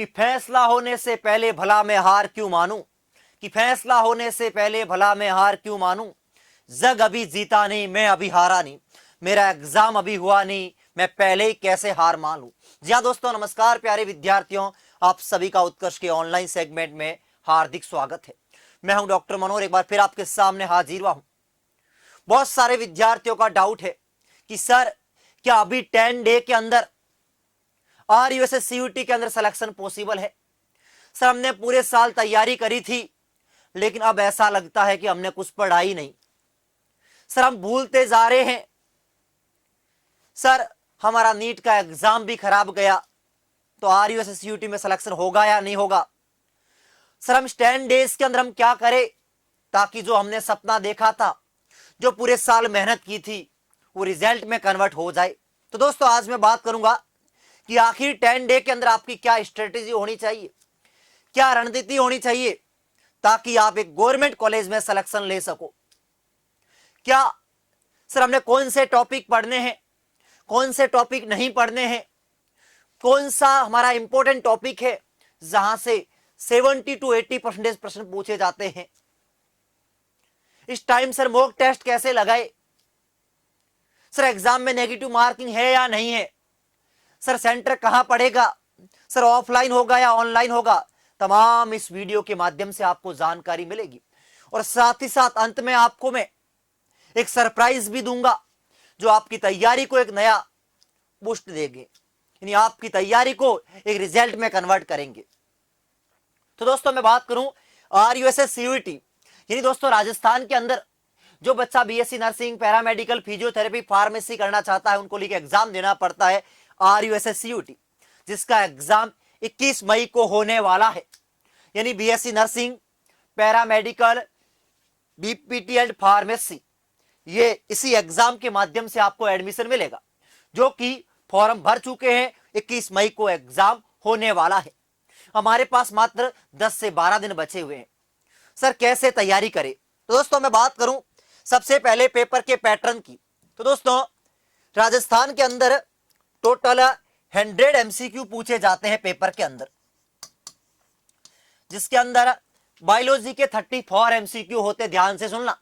कि फैसला होने से पहले भला मैं हार क्यों मानूं, कि फैसला होने से पहले भला मैं हार क्यों मानूं। जग अभी जीता नहीं, मैं अभी हारा नहीं, मेरा एग्जाम अभी हुआ नहीं, मैं पहले ही कैसे हार मान लूं। जी हाँ दोस्तों, नमस्कार प्यारे विद्यार्थियों, आप सभी का उत्कर्ष के ऑनलाइन सेगमेंट में हार्दिक स्वागत है। मैं हूं डॉक्टर मनोहर, एक बार फिर आपके सामने हाजिर हुआ हूं। बहुत सारे विद्यार्थियों का डाउट है कि सर क्या अभी 10 डे के अंदर RUSS CUT के अंदर सिलेक्शन पॉसिबल है। सर हमने पूरे साल तैयारी करी थी, लेकिन अब ऐसा लगता है कि हमने कुछ पढ़ा ही नहीं। सर हम भूलते जा रहे हैं। सर हमारा नीट का एग्जाम भी खराब गया, तो RUSS CUT में सिलेक्शन होगा या नहीं होगा। सर हम 10 डेज के अंदर हम क्या करें ताकि जो हमने सपना देखा था, जो पूरे साल मेहनत की थी, वो रिजल्ट में कन्वर्ट हो जाए। तो दोस्तों आज मैं बात करूंगा कि आखिर 10 डे के अंदर आपकी क्या स्ट्रेटेजी होनी चाहिए, क्या रणनीति होनी चाहिए ताकि आप एक गवर्नमेंट कॉलेज में सिलेक्शन ले सको। क्या सर हमने कौन से टॉपिक पढ़ने हैं, कौन से टॉपिक नहीं पढ़ने हैं, कौन सा हमारा इंपॉर्टेंट टॉपिक है जहां से 70 to 80% प्रश्न पूछे जाते हैं। इस टाइम सर मॉक टेस्ट कैसे लगाए, सर एग्जाम में नेगेटिव मार्किंग है या नहीं है, सर सेंटर कहां पड़ेगा, सर ऑफलाइन होगा या ऑनलाइन होगा, तमाम इस वीडियो के माध्यम से आपको जानकारी मिलेगी। और साथ ही साथ अंत में आपको मैं एक सरप्राइज भी दूंगा जो आपकी तैयारी को एक नया बूस्ट देंगे, यानी आपकी तैयारी को एक रिजल्ट में कन्वर्ट करेंगे। तो दोस्तों मैं बात करूं RUSS CUT, यानी दोस्तों राजस्थान के अंदर जो बच्चा BSc nursing, paramedical, physiotherapy, pharmacy करना चाहता है, उनको लेकर एग्जाम देना पड़ता है RUSS CUT, जिसका एग्जाम 21 मई को होने वाला है। यानी BSc nursing, paramedical, BPT and pharmacy, ये इसी एग्जाम के माध्यम से आपको एडमिशन मिलेगा, जो कि फॉर्म भर चुके हैं। 21 मई को एग्जाम होने वाला है। हमारे पास मात्र 10 से 12 दिन बचे हुए हैं। सर कैसे तैयारी करें, तो दोस्तों मैं बात करूं सबसे पहले पेपर के पैटर्न की। तो दोस्तों राजस्थान के अंदर टोटल 100 MCQ पूछे जाते हैं पेपर के अंदर, जिसके अंदर बायोलॉजी के 34 MCQ होते, ध्यान से सुनना।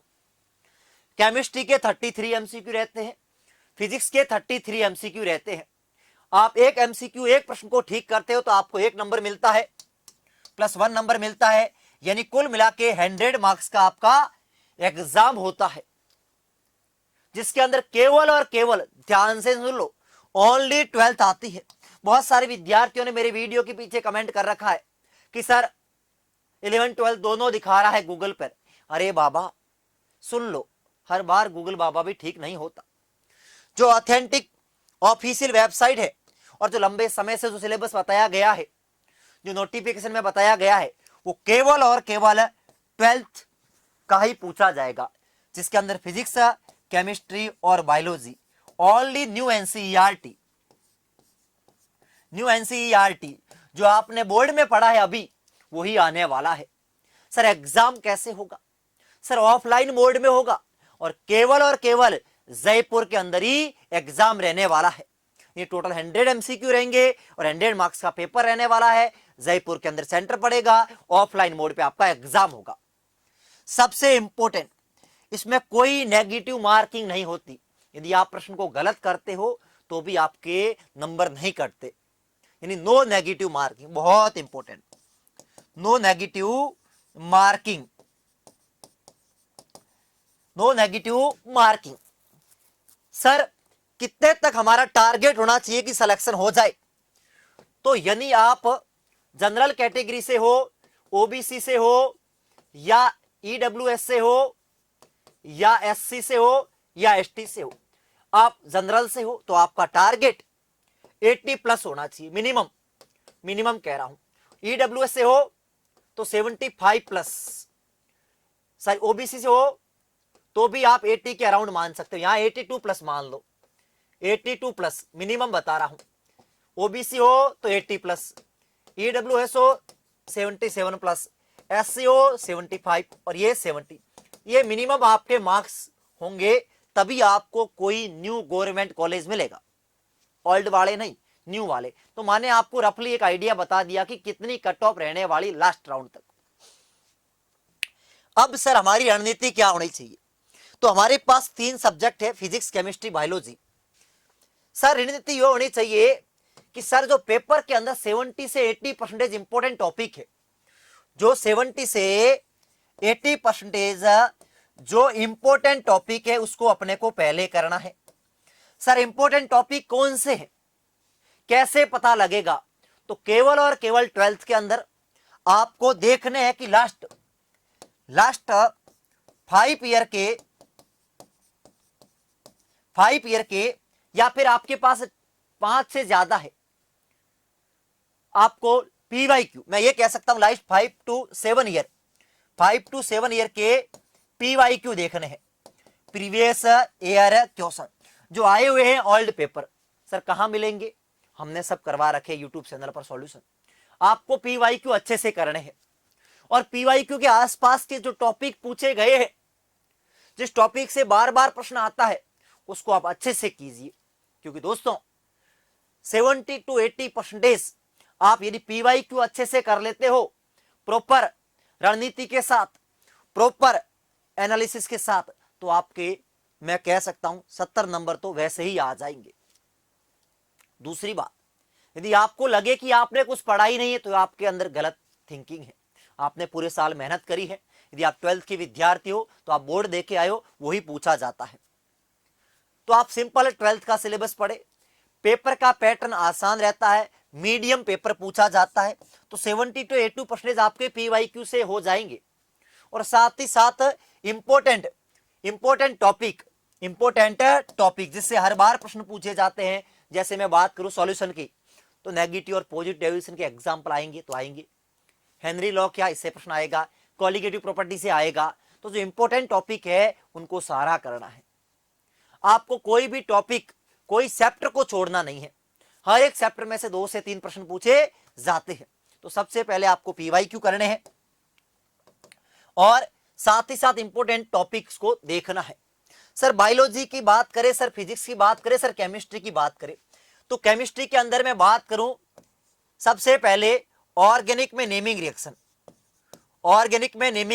केमिस्ट्री के 33 MCQ रहते हैं, फिजिक्स के 33 MCQ रहते हैं। आप एक MCQ, एक प्रश्न को ठीक करते हो तो आपको 1 नंबर मिलता है, +1 नंबर मिलता है, यानी कुल मिला के 100 मार्क्स का आपका एग्जाम होता है, जिसके अंदर केवल और केवल, ध्यान से सुन लो, ओनली 12th आती है। बहुत सारे विद्यार्थियों ने मेरे वीडियो के पीछे कमेंट कर रखा है कि सर 11 12 दोनों दिखा रहा है गूगल पर। अरे बाबा सुन लो, हर बार गूगल बाबा भी ठीक नहीं होता। जो ऑथेंटिक ऑफिशियल वेबसाइट है और जो लंबे समय से जो सिलेबस बताया गया है, जो नोटिफिकेशन में बताया गया है, वो केवल और केवल 12th का ही पूछा जाएगा, जिसके अंदर फिजिक्स, केमिस्ट्री और बायोलॉजी ओनली न्यू एनसीईआरटी जो आपने बोर्ड में पढ़ा है अभी, वही आने वाला है। सर एग्जाम कैसे होगा, सर ऑफलाइन मोड में होगा और केवल जयपुर के अंदर ही एग्जाम रहने वाला है। ये टोटल 100 MCQ रहेंगे और 100 मार्क्स का पेपर रहने वाला है। जयपुर के अंदर सेंटर पड़ेगा, ऑफलाइन मोड पे आपका एग्जाम होगा। सबसे इंपॉर्टेंट, इसमें कोई नेगेटिव मार्किंग नहीं होती। यदि आप प्रश्न को गलत करते हो तो भी आपके नंबर नहीं कटते, यानी नो नेगेटिव मार्किंग, बहुत important, no negative marking, no negative marking. Sir कितने तक हमारा टारगेट होना चाहिए कि सिलेक्शन हो जाए, तो यानी आप जनरल कैटेगरी से हो, OBC से हो, या EWS से हो, या SC से हो, या ST से हो। आप जनरल से हो तो आपका टारगेट 80+ होना चाहिए, मिनिमम कह रहा हूं। EWS से हो तो 75+, सॉरी OBC से हो तो भी आप 80 के अराउंड मान सकते हो, यहां 82+ मान लो, 82+ मिनिमम बता रहा हूं। OBC हो तो 80+, EWS हो 77+, SC हो 75 और ये 70, ये मिनिमम आपके मार्क्स होंगे, तभी आपको कोई न्यू गवर्नमेंट कॉलेज मिलेगा। ओल्ड वाले नहीं, न्यू वाले। तो मैंने आपको रफली एक आइडिया बता दिया कि कितनी कट ऑफ रहने वाली लास्ट राउंड तक। अब सर हमारी रणनीति क्या होनी चाहिए? तो हमारे पास 3 सब्जेक्ट है, फिजिक्स, केमिस्ट्री, बायोलॉजी। सर रणनीति ये होनी चाहिए कि सर जो पेपर के अंदर 70 से 80% इंपॉर्टेंट टॉपिक है, जो 70 से 80% जो इंपॉर्टेंट टॉपिक है उसको अपने को पहले करना है। सर इंपॉर्टेंट टॉपिक कौन से हैं, कैसे पता लगेगा? तो केवल और केवल 12th के अंदर आपको देखने हैं कि लास्ट 5 ईयर के या फिर आपके पास 5 से ज्यादा है, आपको पीवाईक्यू, मैं ये कह सकता हूं लास्ट 5 टू 7 ईयर के पीवाईक्यू देखने हैं, प्रीवियस ईयर क्वेश्चन जो आए हुए हैं ओल्ड पेपर। सर कहां मिलेंगे? हमने सब करवा रखे यूट्यूब चैनल पर सॉल्यूशन। आपको पीवाईक्यू अच्छे से करने हैं और पीवाईक्यू के आसपास के जो टॉपिक पूछे गए हैं, जिस टॉपिक से बार बार प्रश्न आता है, उसको आप अच्छे से कीजिए। क्योंकि दोस्तों 70 to 80% आप यदि पीवाईक्यू अच्छे से कर लेते हो, प्रॉपर रणनीति के साथ, प्रॉपर एनालिसिस के साथ, तो आपके मैं कह सकता हूं 70 नंबर तो वैसे ही आ जाएंगे। दूसरी बात, यदि आपको लगे कि आपने कुछ पढ़ा ही नहीं है तो आपके अंदर गलत थिंकिंग है। आपने पूरे साल मेहनत करी है। यदि आप 12th के विद्यार्थी हो तो आप बोर्ड देके आए हो, वही पूछा जाता है। तो आप सिंपल 12th का सिलेबस पढ़े, पेपर का पैटर्न आसान रहता है, मीडियम पेपर पूछा जाता है, तो 70 to 80% आपके पीवाईक्यू से हो जाएंगे। और साथ ही साथ इंपॉर्टेंट टॉपिक जिससे हर बार प्रश्न पूछे जाते हैं, जैसे मैं बात करूं सॉल्यूशन की, तो नेगेटिव और पॉजिटिव डेविएशन के एग्जांपल आएंगे तो आएंगे। हेनरी लॉ क्या, इससे प्रश्न आएगा। कॉलिगेटिव प्रॉपर्टी से आएगा। तो जो इंपॉर्टेंट टॉपिक है उनको सारा करना है। आपको कोई भी टॉपिक, कोई चैप्टर को छोड़ना नहीं है। हर एक चैप्टर में से 2 से 3 प्रश्न पूछे जाते हैं। तो सबसे पहले आपको पीवाईक्यू करने हैं और साथ ही साथ इंपॉर्टेंट टॉपिक्स को देखना है। सर बायोलॉजी की बात करें, सर फिजिक्स की बात करें, सर केमिस्ट्री की बात करें, तो केमिस्ट्री के अंदर मैं बात करूं, सबसे पहले ऑर्गेनिक में नेमिंग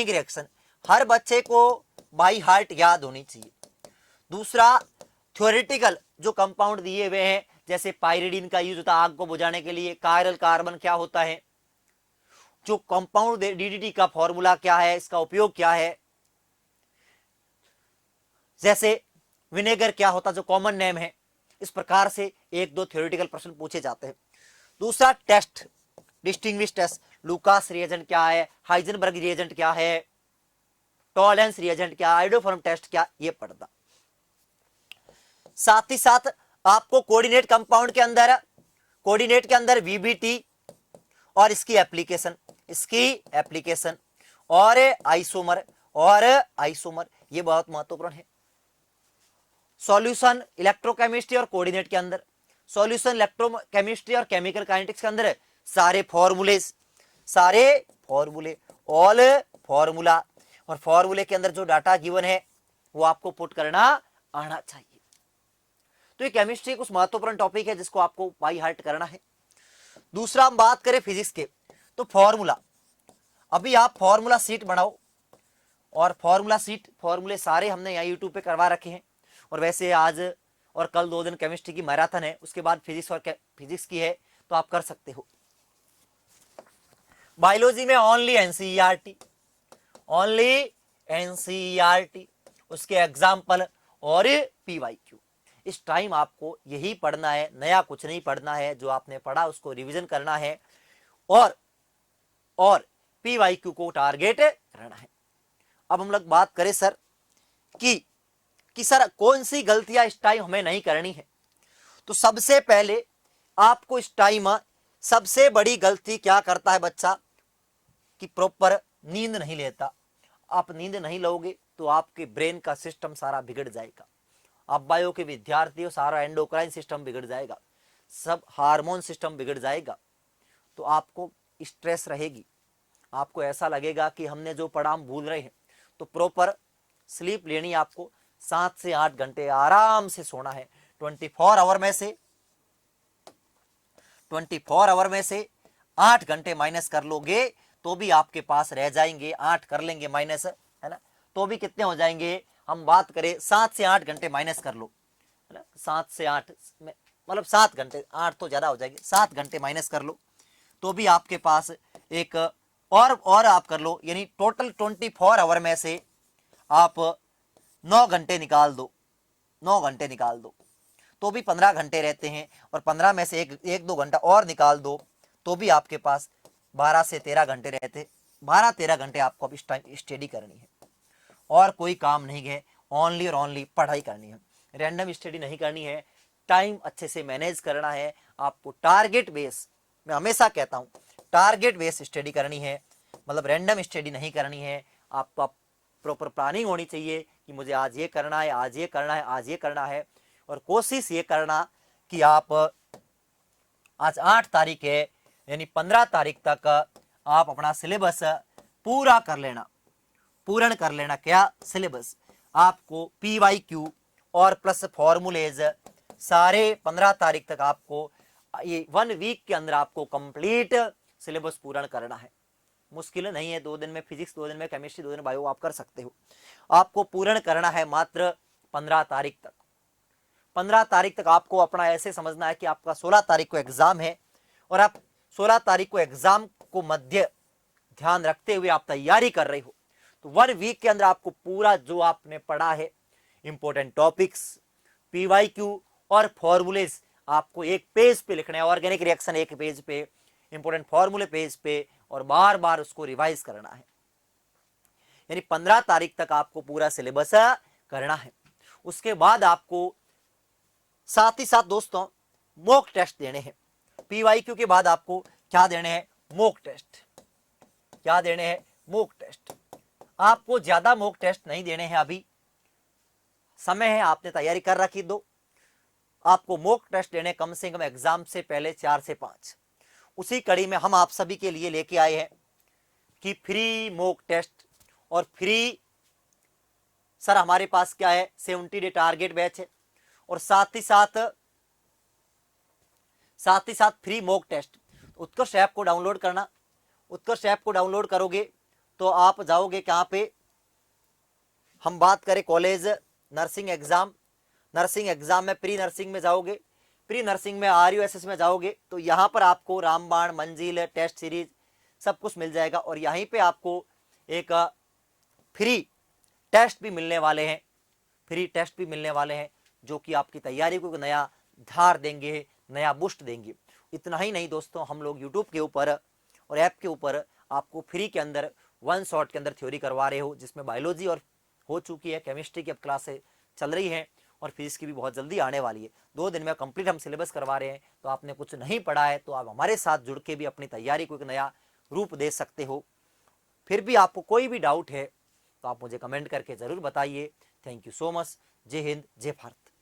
रिएक्शन हर बच्चे को बाय हार्ट याद होनी चाहिए। दूसरा, थ्योरेटिकल जो कंपाउंड दिए हुए हैं, जैसे पायरिडीन का यूज होता है आग को बुझाने के लिए, कायरल कार्बन क्या होता है, जो कंपाउंड डीडीटी का फॉर्मूला क्या है, इसका उपयोग क्या है, जैसे विनेगर क्या होता जो कॉमन नेम है। इस प्रकार से 1-2 थ्योरेटिकल प्रश्न पूछे जाते हैं। दूसरा, test, distinguish test, Lucas reagent क्या है, हाइजेनबर्ग रिएजेंट क्या है, टॉलेंस रिएजेंट क्या, आइडोफॉर्म टेस्ट क्या, ये पढ़ना। साथ ही साथ आपको कोऑर्डिनेट कंपाउंड के अंदर वीबीटी और इसकी एप्लीकेशन और आइसोमर ये बहुत महत्वपूर्ण है। सॉल्यूशन इलेक्ट्रोकेमिस्ट्री और कोऑर्डिनेट के अंदर, सॉल्यूशन इलेक्ट्रोकेमिस्ट्री और केमिकल काइनेटिक्स के अंदर सारे फॉर्मूले ऑल फॉर्मूला, और फॉर्मूले के अंदर जो डाटा गिवन है वो आपको पुट करना आना चाहिए। तो ये केमिस्ट्री कुछ महत्वपूर्ण टॉपिक है जिसको आपको बाय हार्ट करना है। दूसरा हम बात करें फिजिक्स के, तो फॉर्मूला, अभी आप फॉर्मूला सीट बनाओ, और फॉर्मूले सारे हमने यहाँ यूट्यूब पे करवा रखे हैं। और वैसे आज और कल 2 दिन केमिस्ट्री की मैराथन है, उसके बाद फिजिक्स की है, तो आप कर सकते हो। बायोलॉजी में ओनली एनसीईआरटी, उसके एग्जाम्पल और पीवाईक्यू। इस टाइम आपको यही पढ़ना है, नया कुछ नहीं पढ़ना है। जो आपने पढ़ा उसको रिवीजन करना है और पीवाईक्यू को टारगेट करना है। अब हम लोग बात करें सर कि सर कौन सी गलतियां इस टाइम हमें नहीं करनी है। तो सबसे पहले आपको इस टाइम सबसे बड़ी गलती क्या करता है बच्चा, कि प्रॉपर नींद नहीं लेता। आप नींद नहीं लोगे तो आपके ब्रेन का सिस्टम सारा बिगड़ जाएगा। आप बायो के विद्यार्थी हो, सारा एंडोक्राइन सिस्टम बिगड़ जाएगा, सब हार्मोन सिस्टम बिगड़ जाएगा। तो आपको स्ट्रेस रहेगी, आपको ऐसा लगेगा कि हमने जो पढ़ा हम भूल रहे हैं। तो प्रॉपर स्लीप लेनी, आपको 7 से 8 घंटे आराम से सोना है। 24 आवर में से 24 आवर में से 8 घंटे माइनस कर लोगे तो भी आपके पास रह जाएंगे, 8 कर लेंगे माइनस, है ना, तो भी कितने हो जाएंगे, हम बात करें 7 से 8 घंटे माइनस कर लो, है ना, 7 से 8 मतलब 7 घंटे, 8 तो ज्यादा हो जाएंगे, 7 घंटे माइनस कर लो तो भी आपके पास एक और आप कर लो, यानी टोटल 24 आवर में से आप 9 घंटे निकाल दो, 9 घंटे निकाल दो तो भी 15 घंटे रहते हैं, और 15 में से एक 2 घंटा और निकाल दो तो भी आपके पास 12 से 13 घंटे रहते, 12-13 घंटे आपको अब इस टाइम स्टडी करनी है, और कोई काम नहीं है, ओनली और ओनली पढ़ाई करनी है, रैंडम स्टडी नहीं करनी है, टाइम अच्छे से मैनेज करना है आपको, टारगेट बेस, मैं हमेशा कहता हूँ टारगेट बेस स्टडी करनी है, मतलब रैंडम स्टडी नहीं करनी है, आपको प्रॉपर प्लानिंग होनी चाहिए कि मुझे आज ये करना है, आज ये करना है, आज ये करना है, और कोशिश ये करना कि आप आज 8 तारीख है, यानी 15 तारीख तक आप अपना सिलेबस पूरा कर लेना, पूर्ण कर लेना। क्या सिलेबस, आपको PYQ और प्लस फॉर्मूलेज सारे 15 तारीख तक आपको, ये 1 वीक के अंदर आपको कंप्लीट सिलेबस पूर्ण करना है, मुश्किल नहीं है, 2 दिन में फिजिक्स, 2 दिन में केमिस्ट्री, 2 दिन में बायो आप कर सकते हो, आपको पूर्ण करना है मात्र 15 तारीख तक। 15 तारीख तक आपको अपना ऐसे समझना है कि आपका 16 तारीख को एग्जाम है, और आप 16 तारीख को एग्जाम को मध्य ध्यान रखते हुए आप तैयारी कर रहे हो, तो 1 वीक के अंदर आपको पूरा जो आपने पढ़ा है, इंपॉर्टेंट टॉपिक्स, PYQ और फॉर्मूलेज आपको एक पेज पे लिखना है, ऑर्गेनिक रिएक्शन एक पेज पे, इंपॉर्टेंट फॉर्मूले पेज पे, और बार बार उसको रिवाइज करना है, यानी 15 तारीख तक आपको पूरा सिलेबस करना है। उसके बाद आपको साथ ही साथ दोस्तों मॉक टेस्ट देने हैं, PYQ के बाद आपको क्या देने हैं, मॉक टेस्ट, क्या देने हैं, मॉक टेस्ट। आपको ज्यादा मॉक टेस्ट नहीं देने हैं, अभी समय है, आपने तैयारी कर रखी, दो आपको मॉक टेस्ट देने कम से कम एग्जाम से पहले 4 से 5। उसी कड़ी में हम आप सभी के लिए लेके आए हैं कि फ्री मॉक टेस्ट और फ्री, सर हमारे पास क्या है 70 डे टारगेट बैच है, और साथ ही साथ फ्री मॉक टेस्ट। उत्कर्ष ऐप को डाउनलोड करना, उत्कर्ष ऐप को डाउनलोड करोगे तो आप जाओगे कहाँ पे, हम बात करें college nursing exam, nursing exam में प्री नर्सिंग में जाओगे, प्री नर्सिंग में RUSS में जाओगे तो यहाँ पर आपको रामबाण, मंजिल, टेस्ट सीरीज सब कुछ मिल जाएगा, और यहीं पे आपको एक फ्री टेस्ट भी मिलने वाले हैं, फ्री टेस्ट भी मिलने वाले हैं जो कि आपकी तैयारी को नया धार देंगे, नया बूस्ट देंगे। इतना ही नहीं दोस्तों, हम लोग यूट्यूब के ऊपर और ऐप के ऊपर आपको फ्री के अंदर 1 शॉट के अंदर थ्योरी करवा रहे हो, जिसमें बायोलॉजी और हो चुकी है, केमिस्ट्री की अब क्लासें चल रही हैं, और फिजिक्स की भी बहुत जल्दी आने वाली है। 2 दिन में कंप्लीट हम सिलेबस करवा रहे हैं, तो आपने कुछ नहीं पढ़ा है तो आप हमारे साथ जुड़ के भी अपनी तैयारी को एक नया रूप दे सकते हो। फिर भी आपको कोई भी डाउट है तो आप मुझे कमेंट करके ज़रूर बताइए। Thank you so much. जय हिंद, जय भारत।